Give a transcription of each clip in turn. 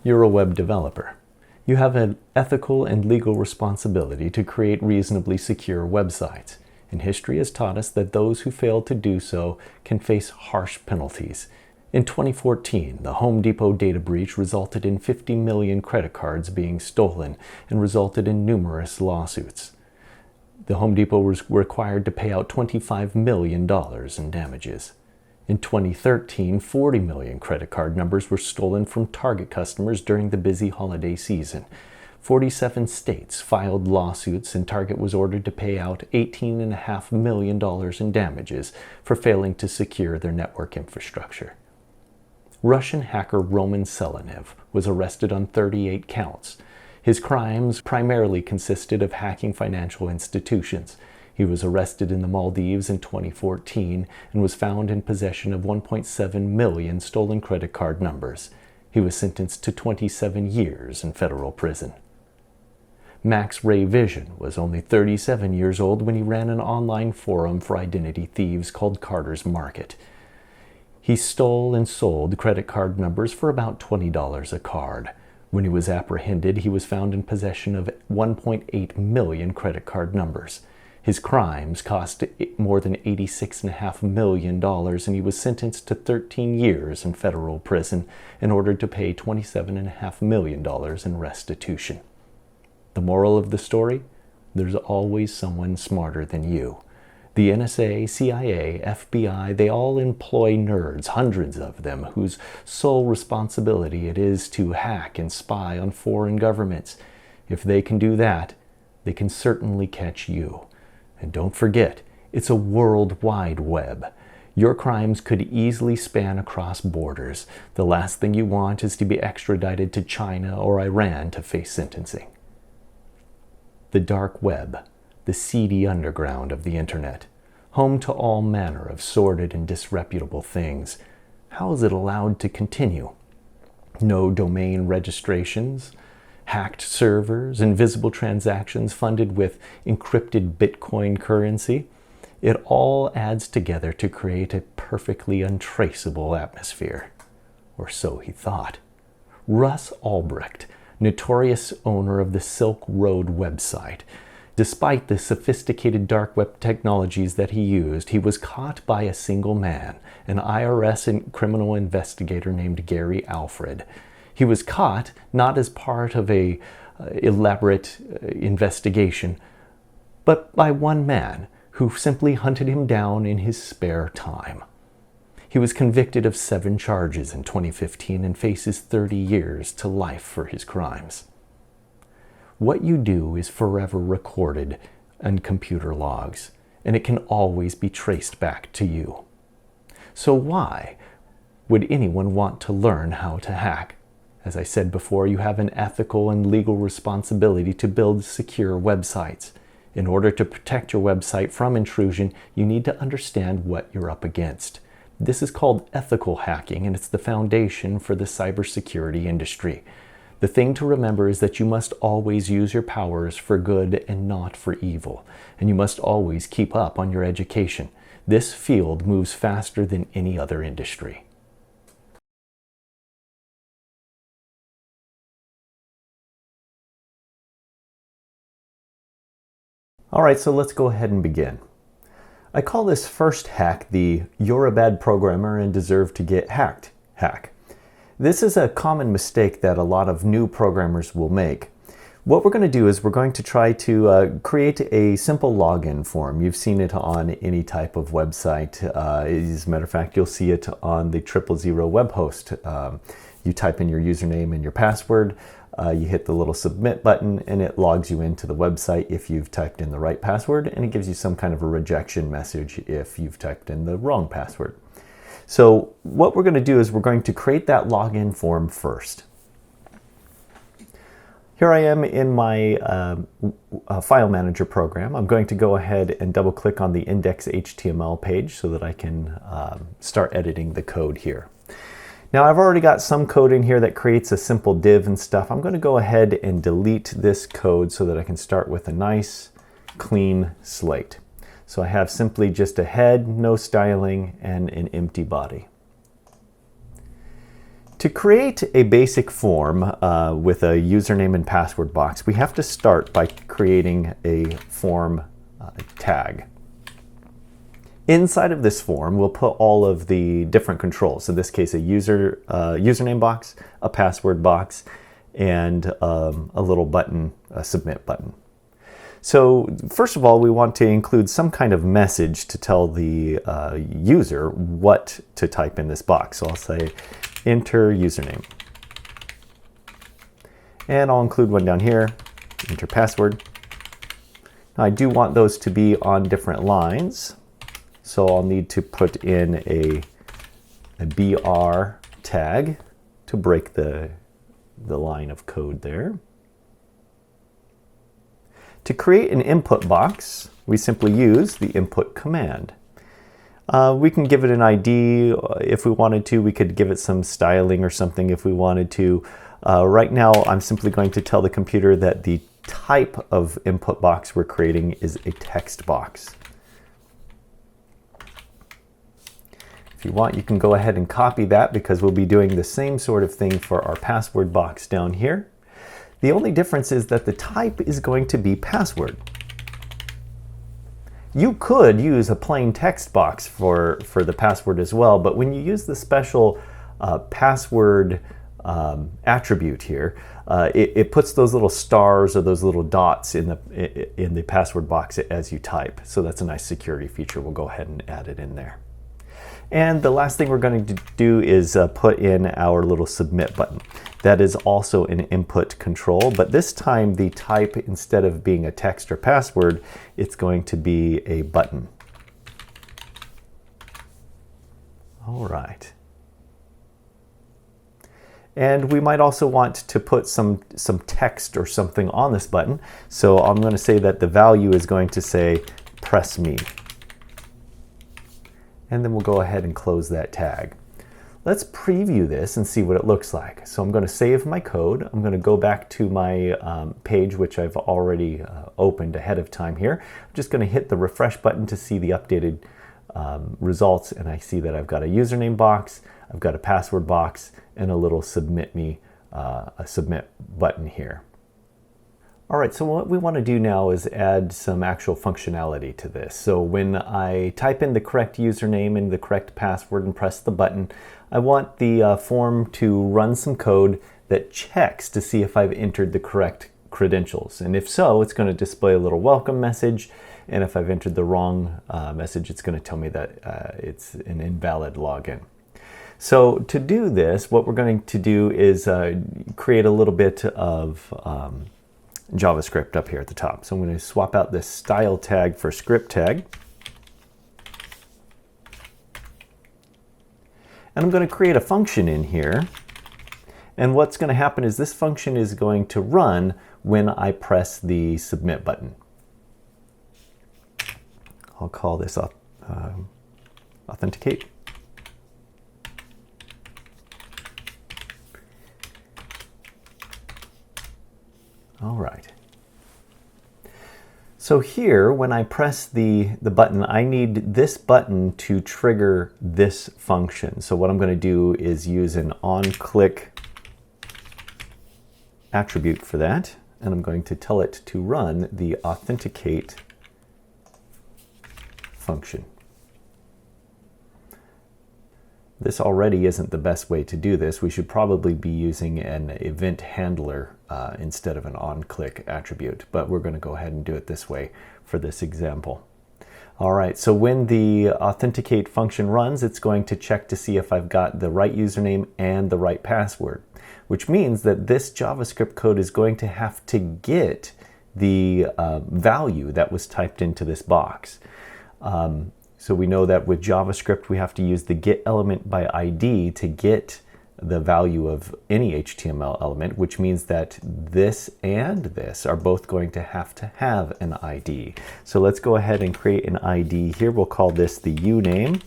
You're a web developer. You have an ethical and legal responsibility to create reasonably secure websites, and history has taught us that those who fail to do so can face harsh penalties. In 2014, the Home Depot data breach resulted in 50 million credit cards being stolen and resulted in numerous lawsuits. The Home Depot was required to pay out $25 million in damages. In 2013, 40 million credit card numbers were stolen from Target customers during the busy holiday season. 47 states filed lawsuits, and Target was ordered to pay out $18.5 million in damages for failing to secure their network infrastructure. Russian hacker Roman Selenev was arrested on 38 counts. His crimes primarily consisted of hacking financial institutions. He was arrested in the Maldives in 2014 and was found in possession of 1.7 million stolen credit card numbers. He was sentenced to 27 years in federal prison. Max Ray Vision was only 37 years old when he ran an online forum for identity thieves called Carter's Market. He stole and sold credit card numbers for about $20 a card. When he was apprehended, he was found in possession of 1.8 million credit card numbers. His crimes cost more than $86.5 million, and he was sentenced to 13 years in federal prison and ordered to pay $27.5 million in restitution. The moral of the story? There's always someone smarter than you. The NSA, CIA, FBI, they all employ nerds, hundreds of them, whose sole responsibility it is to hack and spy on foreign governments. If they can do that, they can certainly catch you. And don't forget, it's a world wide web. Your crimes could easily span across borders. The last thing you want is to be extradited to China or Iran to face sentencing. The dark web, the seedy underground of the internet, home to all manner of sordid and disreputable things. How is it allowed to continue? No domain registrations, hacked servers, invisible transactions funded with encrypted Bitcoin currency. It all adds together to create a perfectly untraceable atmosphere. Or so he thought. Russ Albrecht, notorious owner of the Silk Road website. Despite the sophisticated dark web technologies that he used, he was caught by a single man, an IRS criminal investigator named Gary Alfred. He was caught not as part of an elaborate investigation, but by one man who simply hunted him down in his spare time. He was convicted of 7 charges in 2015 and faces 30 years to life for his crimes. What you do is forever recorded in computer logs, and it can always be traced back to you. So why would anyone want to learn how to hack? As I said before, you have an ethical and legal responsibility to build secure websites. In order to protect your website from intrusion, you need to understand what you're up against. This is called ethical hacking, and it's the foundation for the cybersecurity industry. The thing to remember is that you must always use your powers for good and not for evil, and you must always keep up on your education. This field moves faster than any other industry. All right, so let's go ahead and begin. I call this first hack the "you're a bad programmer and deserve to get hacked" hack. This is a common mistake that a lot of new programmers will make. What we're going to do is we're going to try to create a simple login form. You've seen it on any type of website. As a matter of fact, you'll see it on the 000 web host. You type in your username and your password. You hit the little submit button and it logs you into the website if you've typed in the right password, and it gives you some kind of a rejection message if you've typed in the wrong password. So what we're going to do is we're going to create that login form first. Here I am in my file manager program. I'm going to go ahead and double click on the index.html page so that I can start editing the code here. Now I've already got some code in here that creates a simple div and stuff. I'm going to go ahead and delete this code so that I can start with a nice clean slate. So I have simply just a head, no styling, and an empty body. To create a basic form with a username and password box, we have to start by creating a form tag. Inside of this form, we'll put all of the different controls. In this case, a username box, a password box, and a little button, a submit button. So first of all, we want to include some kind of message to tell the user what to type in this box. So I'll say enter username. And I'll include one down here, enter password. Now I do want those to be on different lines. So I'll need to put in a BR tag to break the line of code there. To create an input box, we simply use the input command. We can give it an ID if we wanted to. We could give it some styling or something if we wanted to. Right now, I'm simply going to tell the computer that the type of input box we're creating is a text box. If you want, you can go ahead and copy that because we'll be doing the same sort of thing for our password box down here. The only difference is that the type is going to be password. You could use a plain text box for the password as well, but when you use the special password attribute here, it puts those little stars or those little dots in the password box as you type. So that's a nice security feature. We'll go ahead and add it in there. And the last thing we're going to do is put in our little submit button. That is also an input control, but this time the type, instead of being a text or password, it's going to be a button. All right. And we might also want to put some text or something on this button. So I'm going to say that the value is going to say press me. And then we'll go ahead and close that tag. Let's preview this and see what it looks like. So I'm going to save my code. I'm going to go back to my page, which I've already opened ahead of time here. I'm just going to hit the refresh button to see the updated results, and I see that I've got a username box, I've got a password box, and a little a submit button here. All right, so what we want to do now is add some actual functionality to this. So when I type in the correct username and the correct password and press the button, I want the form to run some code that checks to see if I've entered the correct credentials. And if so, it's going to display a little welcome message. And if I've entered the wrong message, it's going to tell me that it's an invalid login. So to do this, what we're going to do is create a little bit of JavaScript up here at the top. So I'm going to swap out this style tag for script tag. And I'm going to create a function in here. And what's going to happen is this function is going to run when I press the submit button. I'll call this authenticate. All right. So here, when I press the button, I need this button to trigger this function. So what I'm going to do is use an on-click attribute for that, and I'm going to tell it to run the authenticate function. This already isn't the best way to do this. We should probably be using an event handler instead of an on-click attribute, but we're going to go ahead and do it this way for this example. All right, so when the authenticate function runs, it's going to check to see if I've got the right username and the right password, which means that this JavaScript code is going to have to get the value that was typed into this box. So we know that with JavaScript, we have to use the get element by ID to get the value of any HTML element, which means that this and this are both going to have an ID. So let's go ahead and create an ID here. We'll call this the uname,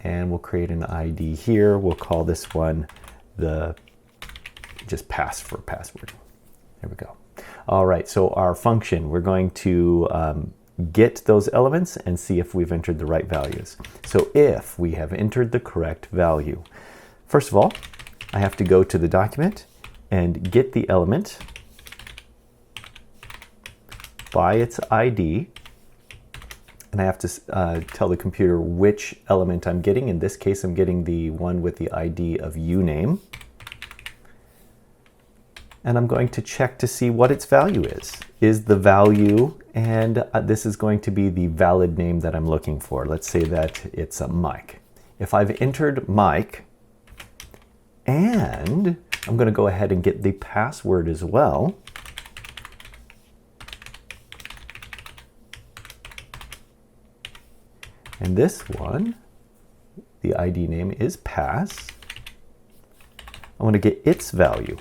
and we'll create an ID here. We'll call this one the just pass for password. There we go. All right, so our function, we're going to get those elements and see if we've entered the right values. So if we have entered the correct value, first of all, I have to go to the document and get the element by its ID. And I have to tell the computer which element I'm getting. In this case, I'm getting the one with the ID of uname. And I'm going to check to see what its value is. Is the value, and this is going to be the valid name that I'm looking for. Let's say that it's a Mike. If I've entered Mike, and I'm going to go ahead and get the password as well. And this one, the ID name is pass. I want to get its value.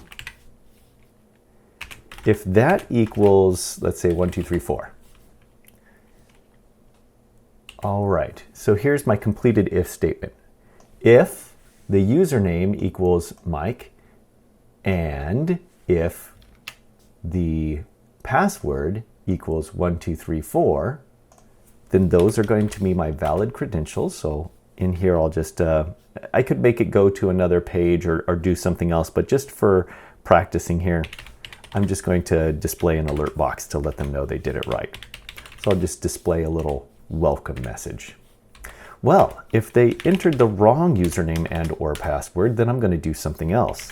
If that equals, let's say 1, 2, 3, 4. All right, so here's my completed if statement. If the username equals Mike, and if the password equals 1, 2, 3, 4, then those are going to be my valid credentials. So in here, I'll just, I could make it go to another page or do something else, but just for practicing here, I'm just going to display an alert box to let them know they did it right. So I'll just display a little welcome message. Well, if they entered the wrong username and or password, then I'm going to do something else.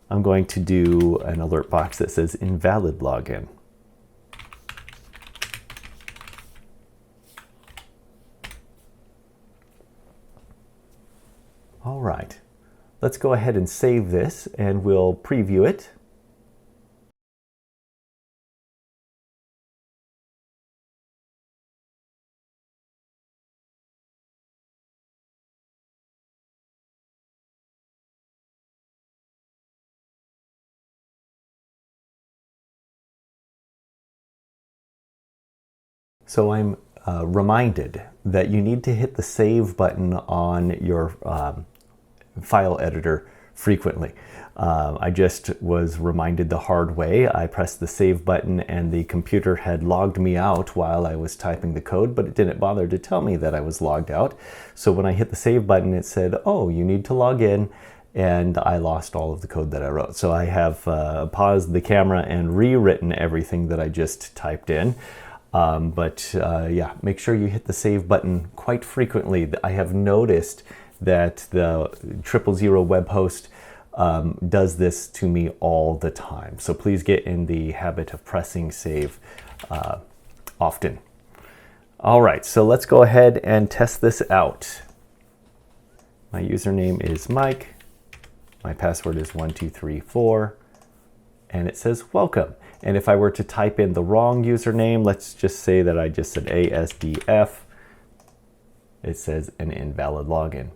I'm going to do an alert box that says invalid login. All right, let's go ahead and save this and we'll preview it. So I'm reminded that you need to hit the save button on your file editor frequently. I just was reminded the hard way. I pressed the save button and the computer had logged me out while I was typing the code, but it didn't bother to tell me that I was logged out. So when I hit the save button, it said, oh, you need to log in, and I lost all of the code that I wrote. So I have paused the camera and rewritten everything that I just typed in. Yeah, make sure you hit the save button quite frequently. I have noticed that the 000 web host does this to me all the time. So please get in the habit of pressing save often. All right, so let's go ahead and test this out. My username is Mike. My password is 1, 2, 3, 4. And it says welcome. And if I were to type in the wrong username, let's just say that I just said ASDF, it says an invalid login.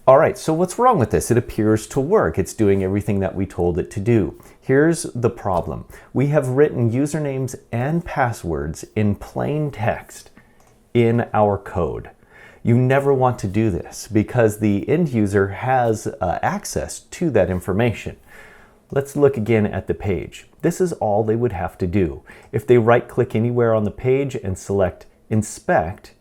All right, so what's wrong with this? It appears to work. It's doing everything that we told it to do. Here's the problem. We have written usernames and passwords in plain text in our code. You never want to do this because the end user has access to that information. Let's look again at the page. This is all they would have to do. If they right-click anywhere on the page and select Inspect,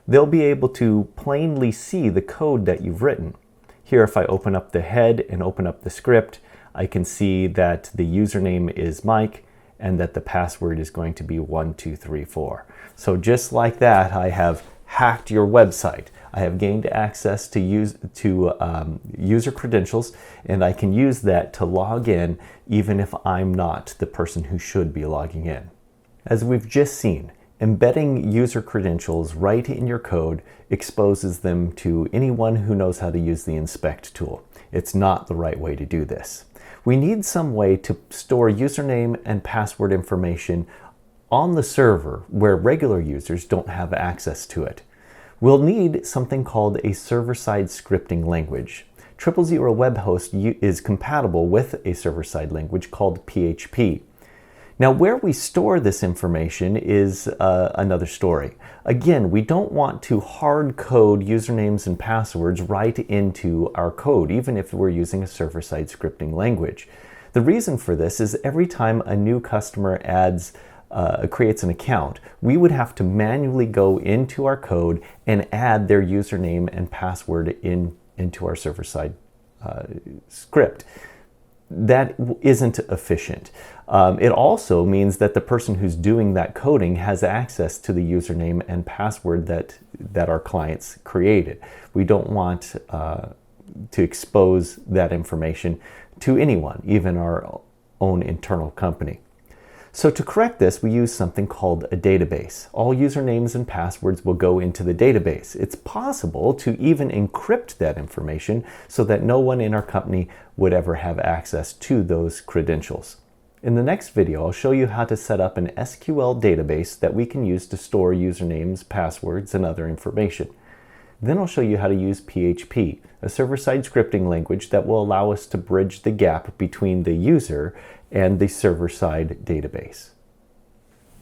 they'll be able to plainly see the code that you've written. Here, if I open up the head and open up the script, I can see that the username is Mike and that the password is going to be 1, 2, 3, 4. So just like that, I have hacked your website. I have gained access to user credentials, and I can use that to log in even if I'm not the person who should be logging in. As we've just seen, embedding user credentials right in your code exposes them to anyone who knows how to use the inspect tool. It's not the right way to do this. We need some way to store username and password information on the server where regular users don't have access to it. We'll need something called a server-side scripting language. 000 web host is compatible with a server-side language called PHP. Now, where we store this information is another story. Again, we don't want to hard code usernames and passwords right into our code, even if we're using a server-side scripting language. The reason for this is every time a new customer creates an account, we would have to manually go into our code and add their username and password into our server-side script. That isn't efficient. It also means that the person who's doing that coding has access to the username and password that our clients created. We don't want to expose that information to anyone, even our own internal company. So to correct this, we use something called a database. All usernames and passwords will go into the database. It's possible to even encrypt that information so that no one in our company would ever have access to those credentials. In the next video, I'll show you how to set up an SQL database that we can use to store usernames, passwords, and other information. Then I'll show you how to use PHP, a server-side scripting language that will allow us to bridge the gap between the user and the server-side database.